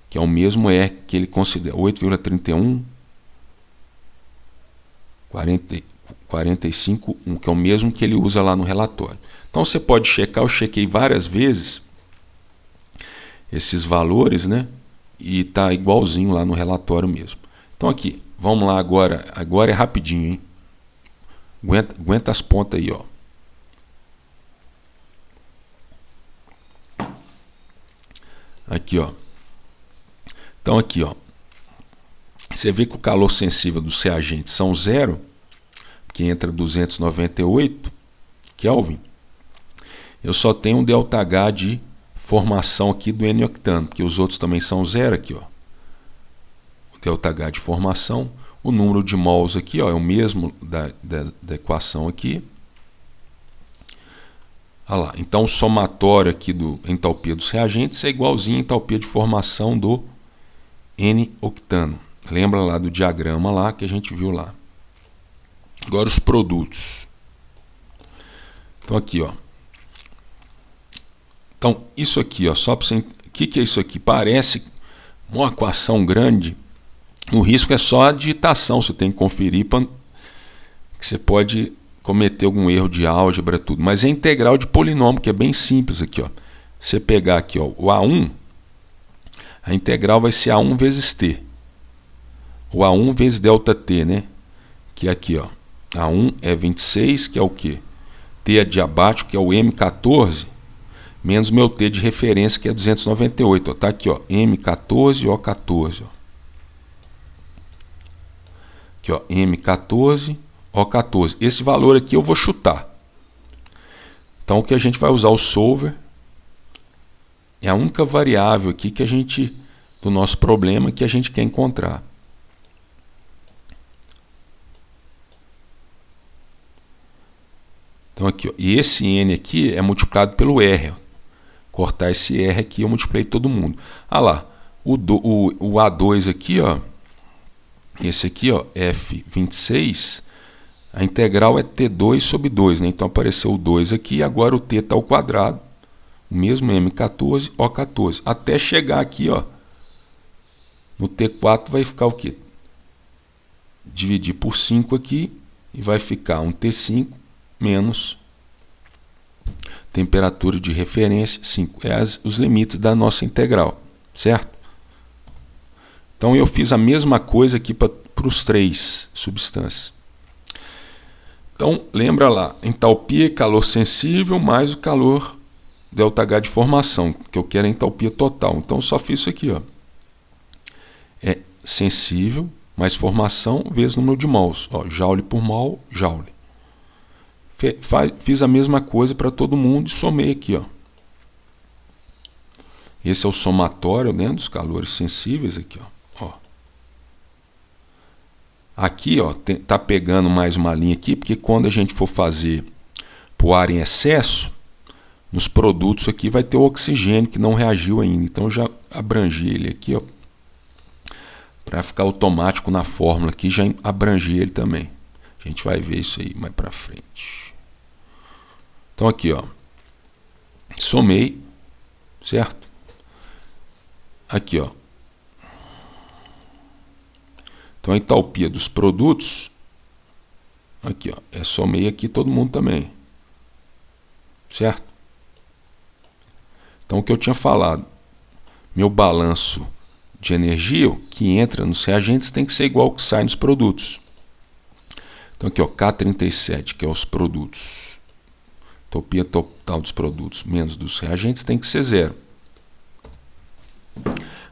que é o mesmo R que ele considera, 8,31 45,1, que é o mesmo que ele usa lá no relatório. Então você pode checar, eu chequei várias vezes esses valores, né? E tá igualzinho lá no relatório mesmo. Então aqui, vamos lá agora é rapidinho, hein? Aguenta as pontas aí, ó. Aqui, ó. Então aqui, ó. Você vê que o calor sensível dos reagentes são 0, que entra 298 Kelvin. Eu só tenho um ΔH de formação aqui do N-octano, porque os outros também são 0 aqui, ó. O ΔH de formação, o número de mols aqui, ó, é o mesmo da equação aqui. Olha lá, então o somatório aqui do entalpia dos reagentes é igualzinho à entalpia de formação do N-octano. Lembra lá do diagrama lá que a gente viu lá. Agora os produtos. Então aqui, ó. Então isso aqui, ó, só para você, o que é isso aqui? Parece uma equação grande. O risco é só a digitação, você tem que conferir para que você pode cometer algum erro de álgebra, tudo. Mas é integral de polinômio, que é bem simples aqui, ó. Você pegar aqui, ó, o A1, a integral vai ser A1 vezes T. O A1 vezes ΔT, né? Que é aqui, ó. A1 é 26, que é o quê? T adiabático, que é o M14, menos meu T de referência, que é 298. Ó. Tá aqui, ó, M14 e O14. Ó. Aqui, ó, M14, O14. Esse valor aqui eu vou chutar. Então o que a gente vai usar o solver é a única variável aqui que a gente, do nosso problema, que a gente quer encontrar. Então aqui, ó, e esse N aqui é multiplicado pelo R. Ó. Cortar esse R aqui, eu multipliquei todo mundo. Ah lá, o A2 aqui, ó, esse aqui, ó, F26, a integral é T2 sobre 2, né? Então apareceu o 2 aqui e agora o T está ao quadrado, o mesmo M14, O14, até chegar aqui, ó, no T4 vai ficar o quê? Dividir por 5 aqui e vai ficar um T5 menos temperatura de referência 5. É os limites da nossa integral, certo? Então eu fiz a mesma coisa aqui para os 3 substâncias. Então lembra lá, entalpia e calor sensível mais o calor ΔH de formação, que eu quero a entalpia total. Então eu só fiz isso aqui, ó. É sensível mais formação vezes número de mols. Ó, joule por mol, joule. Fiz a mesma coisa para todo mundo e somei aqui, ó. Esse é o somatório, né, dos calores sensíveis aqui, ó. Aqui, ó, tá pegando mais uma linha aqui, porque quando a gente for fazer por ar em excesso, nos produtos aqui vai ter o oxigênio que não reagiu ainda. Então eu já abrangi ele aqui, ó, para ficar automático na fórmula aqui, já abrangi ele também. A gente vai ver isso aí mais para frente. Então aqui, ó, somei, certo? Aqui, ó. Então a entalpia dos produtos, aqui, ó, somei aqui todo mundo também, certo? Então o que eu tinha falado, meu balanço de energia, o que entra nos reagentes tem que ser igual ao que sai nos produtos. Então aqui, ó, K37, que é os produtos. Entalpia total dos produtos menos dos reagentes tem que ser 0.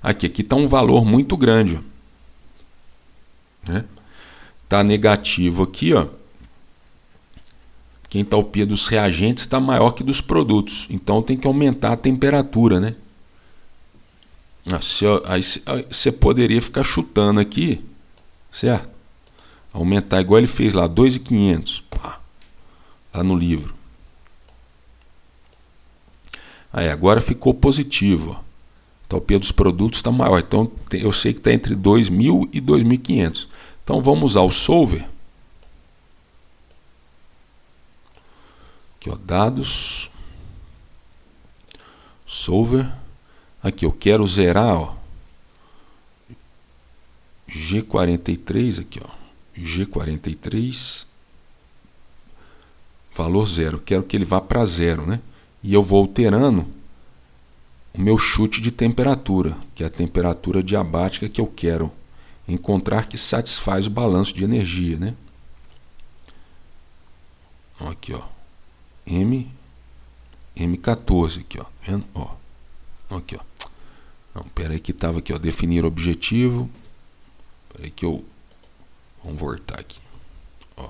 Aqui está um valor muito grande, né? Está negativo aqui, ó. Que a entalpia dos reagentes está maior que dos produtos. Então tem que aumentar a temperatura, né? Aí você poderia ficar chutando aqui, certo? Aumentar igual ele fez lá, 2.500, lá no livro. Aí agora ficou positivo, ó. A entalpia dos produtos está maior. Então eu sei que está entre 2.000 e 2.500. Então vamos usar o solver. Aqui, ó, dados, solver. Aqui eu quero zerar, ó, G43 aqui, ó, G43 valor 0. Quero que ele vá para 0, né? E eu vou alterando o meu chute de temperatura, que é a temperatura diabática que eu quero encontrar, que satisfaz o balanço de energia, né? Aqui, ó, M14 aqui, ó, vendo? Ó, aqui, ó. Não, pera aí que estava aqui, ó, definir objetivo. Pera aí que vamos voltar aqui, ó.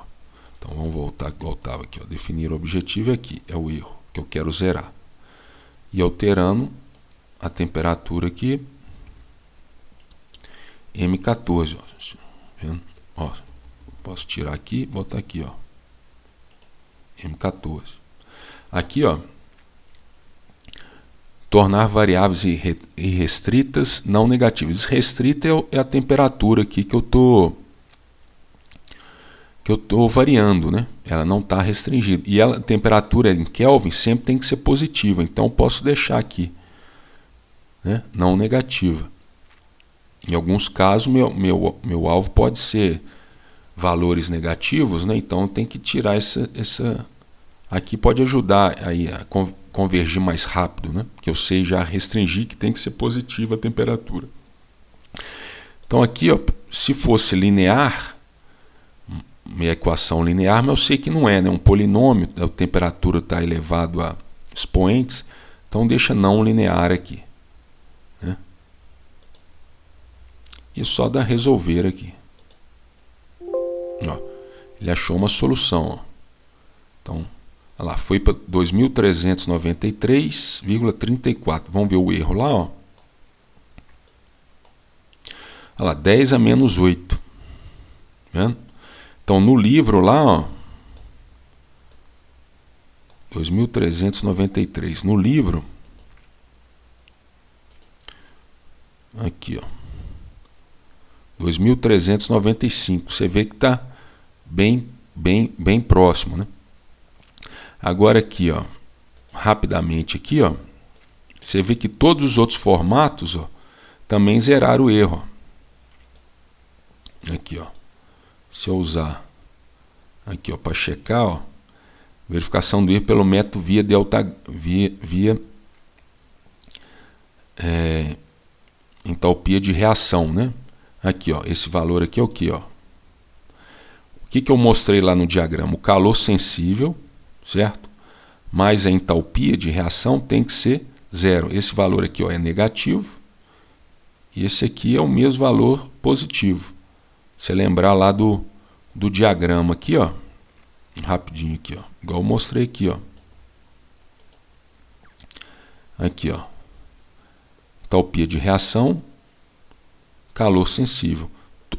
Então vamos voltar igual estava aqui, ó, definir objetivo aqui, é o erro que eu quero zerar. E alterando a temperatura aqui, M14, ó, vendo? Ó, posso tirar aqui, botar aqui, ó, M14. Aqui, ó, tornar variáveis irrestritas não negativas. Restrita é a temperatura aqui que eu tô variando, né? Ela não está restringida. E a temperatura em Kelvin sempre tem que ser positiva. Então eu posso deixar aqui, né, não negativa. Em alguns casos meu alvo pode ser valores negativos, né? Então tem que tirar essa aqui, pode ajudar aí a convergir mais rápido, né? Porque eu sei já restringir que tem que ser positiva a temperatura. Então aqui, ó, se fosse linear, minha equação linear, mas eu sei que não é, né? Um polinômio, a temperatura está elevado a expoentes, então deixa não linear aqui, né? E só dá resolver aqui. Ó, ele achou uma solução, ó. Então, olha lá, foi para 2.393,34. Vamos ver o erro lá, ó. Olha lá, 10 a menos 8. Vendo? Então, no livro lá, ó, 2.393. No livro, aqui, ó, 2.395. Você vê que está bem próximo, né? Agora aqui, ó, rapidamente aqui, ó, você vê que todos os outros formatos, ó, também zeraram o erro, ó. Aqui, ó, se eu usar aqui, ó, para checar, ó, verificação do erro pelo método via entalpia de reação, né? Aqui, ó, esse valor aqui é o que, ó? O que eu mostrei lá no diagrama? O calor sensível, certo? Mas a entalpia de reação tem que ser 0. Esse valor aqui, ó, é negativo. E esse aqui é o mesmo valor positivo. Você lembrar lá do diagrama aqui, ó. Rapidinho aqui, ó. Igual eu mostrei aqui, ó. Aqui, ó. Entalpia de reação, calor sensível.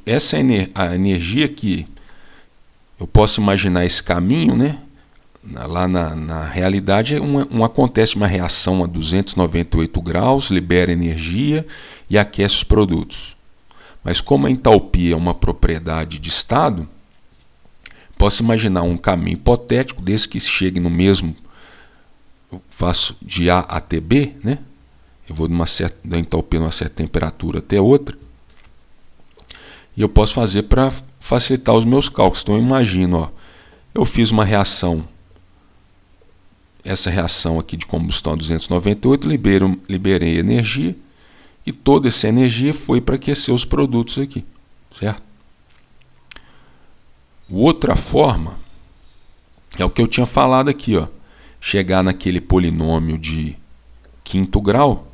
Essa é a energia que eu posso imaginar esse caminho, né? Lá na realidade, acontece uma reação a 298 graus, libera energia e aquece os produtos. Mas como a entalpia é uma propriedade de estado, posso imaginar um caminho hipotético desse que chegue no mesmo, eu faço de A até B, né? Eu vou da entalpia numa certa temperatura até outra, e eu posso fazer para facilitar os meus cálculos. Então eu imagino, ó, eu fiz uma reação, essa reação aqui de combustão a 298, liberei energia, e toda essa energia foi para aquecer os produtos aqui, certo? Outra forma é o que eu tinha falado aqui, ó, chegar naquele polinômio de quinto grau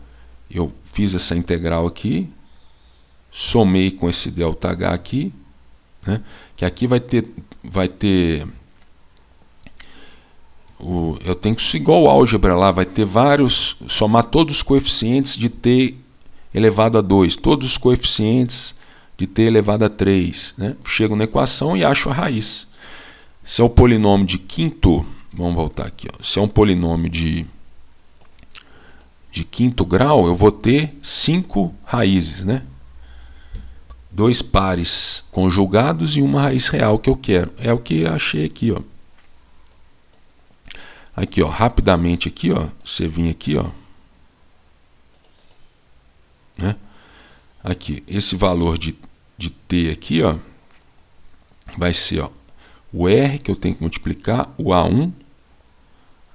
eu fiz essa integral aqui, somei com esse ΔH aqui, né? Que aqui vai ter eu tenho que igual álgebra lá, vai ter vários, somar todos os coeficientes de t elevado a 2, todos os coeficientes de t elevado a 3, né? Chego na equação e acho a raiz. Se é um polinômio de quinto, vamos voltar aqui, ó. Se é um polinômio de quinto grau, eu vou ter 5 raízes, né? 2 pares conjugados e uma raiz real que eu quero. É o que eu achei aqui, ó. Aqui, ó, rapidamente aqui, ó, você vem aqui, ó, né? Aqui, esse valor de t aqui, ó, vai ser, ó, o R que eu tenho que multiplicar, o A1,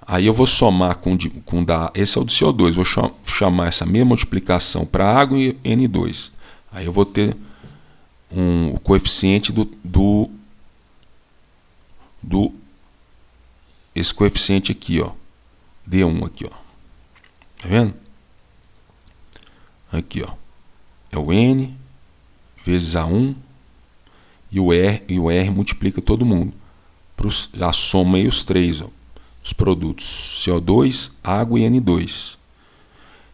aí eu vou somar com da, esse é o do CO2, vou chamar essa mesma multiplicação para água e N2. Aí eu vou ter o coeficiente esse coeficiente aqui, ó, D1 aqui, ó. Tá vendo? Aqui, ó. É o N vezes A1 e o R multiplica todo mundo. Já soma aí os três, ó, os produtos CO2, água e N2.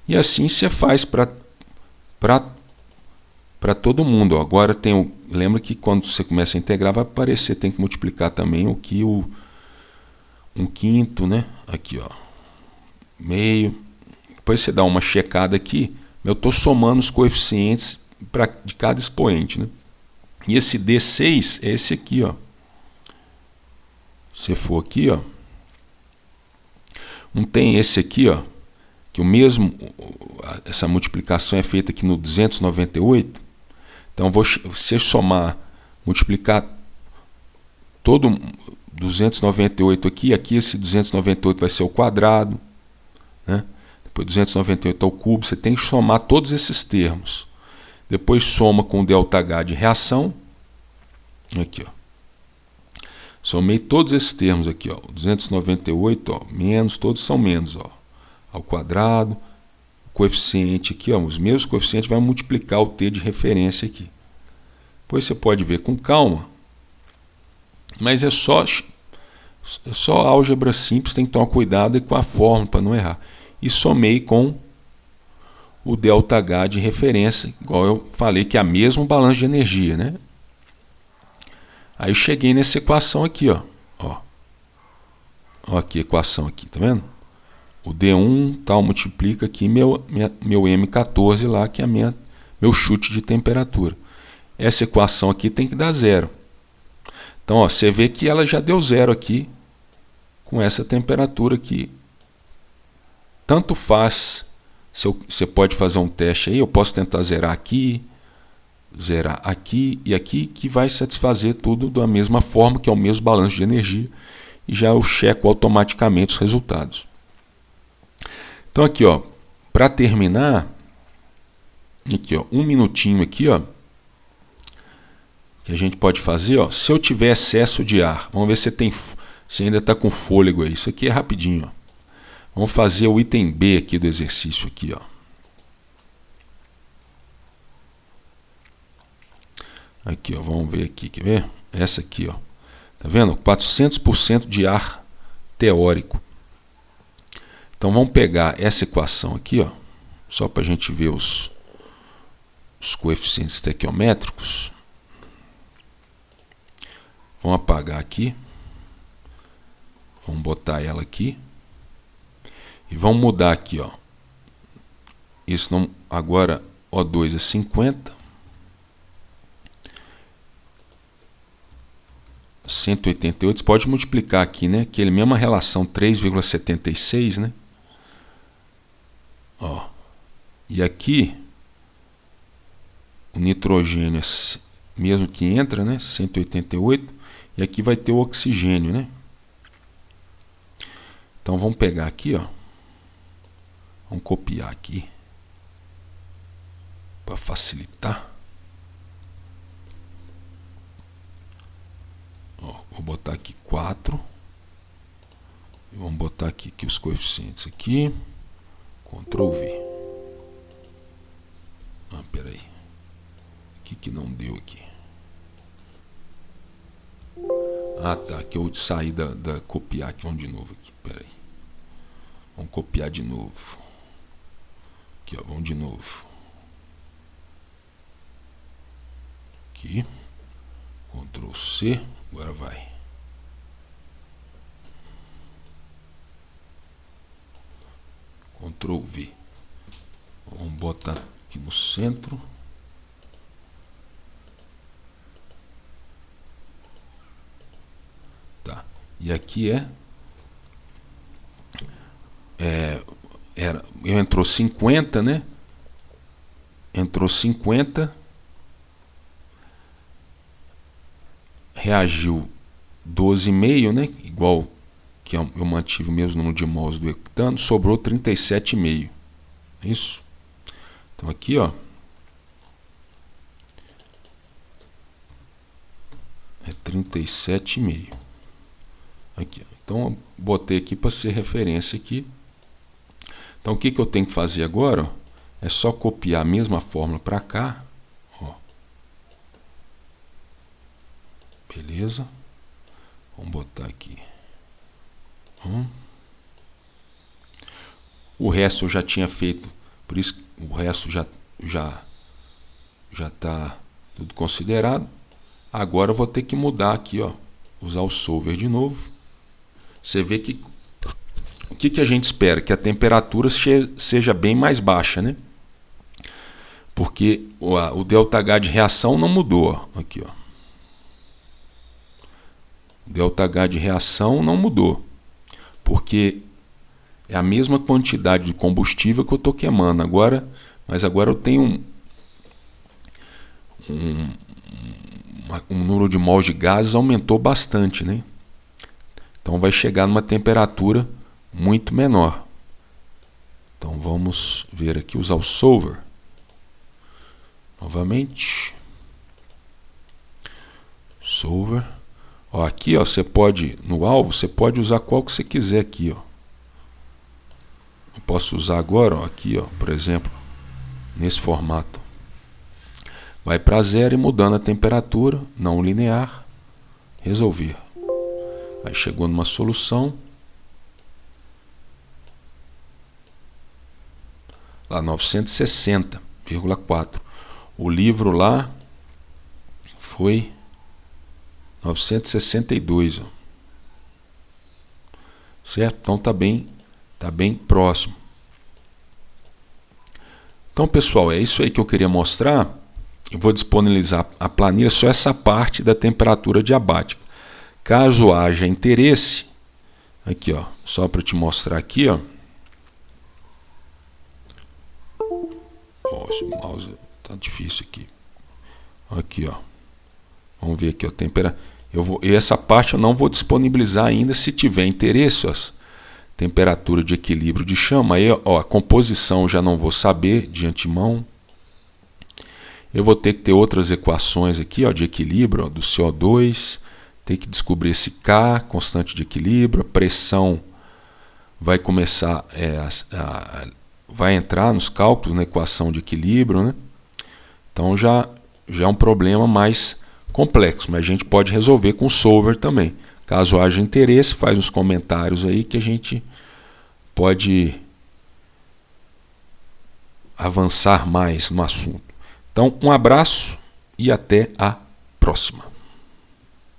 E assim você faz para todo mundo. Ó. Agora tem lembra que quando você começa a integrar vai aparecer, tem que multiplicar também aqui o 1/5, né? Aqui, ó, meio. Depois você dá uma checada aqui. Eu estou somando os coeficientes de cada expoente, né? E esse D6 é esse aqui, ó. Se for aqui, ó, não tem esse aqui, ó, que essa multiplicação é feita aqui no 298. Então, se eu somar, multiplicar todo 298 aqui, esse 298 vai ser o quadrado, né? Depois 298 ao cubo, você tem que somar todos esses termos. Depois soma com o ΔH de reação. Aqui, ó. Somei todos esses termos aqui, ó. 298, ó, menos, todos são menos, ó. Ao quadrado, o coeficiente aqui, ó, os mesmos coeficientes vai multiplicar o t de referência aqui. Depois você pode ver com calma, mas é só álgebra simples, tem que tomar cuidado com a fórmula para não errar. E somei com o ΔH de referência, igual eu falei que é a mesma balança de energia, né? Aí cheguei nessa equação aqui, ó. Ó aqui a equação aqui, tá vendo? O D1 tal multiplica aqui meu M14 lá, que é meu chute de temperatura. Essa equação aqui tem que dar zero. Então, ó, você vê que ela já deu zero aqui com essa temperatura aqui. Tanto faz, você pode fazer um teste aí, eu posso tentar zerar aqui e aqui, que vai satisfazer tudo da mesma forma, que é o mesmo balanço de energia, e já eu checo automaticamente os resultados. Então aqui, ó, para terminar, aqui, ó, um minutinho aqui, ó, que a gente pode fazer, ó, se eu tiver excesso de ar, vamos ver se ainda está com fôlego aí, isso aqui é rapidinho, ó. Vamos fazer o item B aqui do exercício aqui, ó. Aqui, ó, vamos ver aqui, quer ver? Essa aqui, ó. Tá vendo? 400% de ar teórico. Então vamos pegar essa equação aqui, ó, só para a gente ver os coeficientes estequiométricos. Vamos apagar aqui. Vamos botar ela aqui. E vamos mudar aqui, ó. Isso não, agora O2 é 50. 188, você pode multiplicar aqui, né? Aquela mesma relação, 3,76, né? Ó. E aqui, o nitrogênio, mesmo que entra, né? 188. E aqui vai ter o oxigênio, né? Então vamos pegar aqui, ó. Vamos copiar aqui para facilitar. Ó, vou botar aqui 4. E vamos botar aqui os coeficientes aqui. Ctrl V. que não deu aqui? Ah, tá, que eu saí da copiar aqui, vamos de novo aqui, peraí. Vamos copiar de novo. Aqui, ó, vamos de novo. Aqui, Ctrl C, agora vai. Ctrl V. Vamos botar aqui no centro. Tá. E aqui entrou 50, né? Entrou 50. Reagiu 12,5, né? Igual que eu mantive o mesmo número de mols do hectano, sobrou 37,5. Isso. Então aqui, ó, é 37,5. Aqui, ó. Então eu botei aqui para ser referência aqui. Então o que eu tenho que fazer agora, ó, é só copiar a mesma fórmula para cá, ó. Beleza? Vamos botar aqui. O resto eu já tinha feito, por isso o resto já está tudo considerado. Agora eu vou ter que mudar aqui, ó, usar o solver de novo. Você vê que o que a gente espera? Que a temperatura seja bem mais baixa, né? Porque o ΔH de reação não mudou, ó. Aqui, ó. ΔH de reação não mudou, porque é a mesma quantidade de combustível que eu estou queimando agora, mas agora eu tenho um número de mols de gases aumentou bastante, né? Então vai chegar numa temperatura muito menor. Então vamos ver aqui, usar o solver novamente. Solver. Ó, aqui, ó, você pode, no alvo, você pode usar qual que você quiser aqui, ó. Eu posso usar agora, ó, aqui, ó, por exemplo, nesse formato. Vai para 0 e mudando a temperatura, não linear, resolver. Aí chegou numa solução. Lá 960,4. O livro lá foi 962, ó. Certo? Então tá bem próximo. Então, pessoal, é isso aí que eu queria mostrar. Eu vou disponibilizar a planilha, só essa parte da temperatura diabática. Caso haja interesse, aqui, ó, só para te mostrar aqui, ó. Esse mouse tá difícil aqui. Aqui, ó. Vamos ver aqui, ó, e essa parte eu não vou disponibilizar ainda. Se tiver interesse, ó, temperatura de equilíbrio de chama, aí, ó, a composição eu já não vou saber de antemão. Eu vou ter que ter outras equações aqui, ó, de equilíbrio, ó, do CO2. Tem que descobrir esse K, constante de equilíbrio. A pressão vai começar vai entrar nos cálculos na equação de equilíbrio, né? Então já é um problema mais complexo, mas a gente pode resolver com o solver também. Caso haja interesse, faz uns comentários aí que a gente pode avançar mais no assunto. Então, um abraço e até a próxima.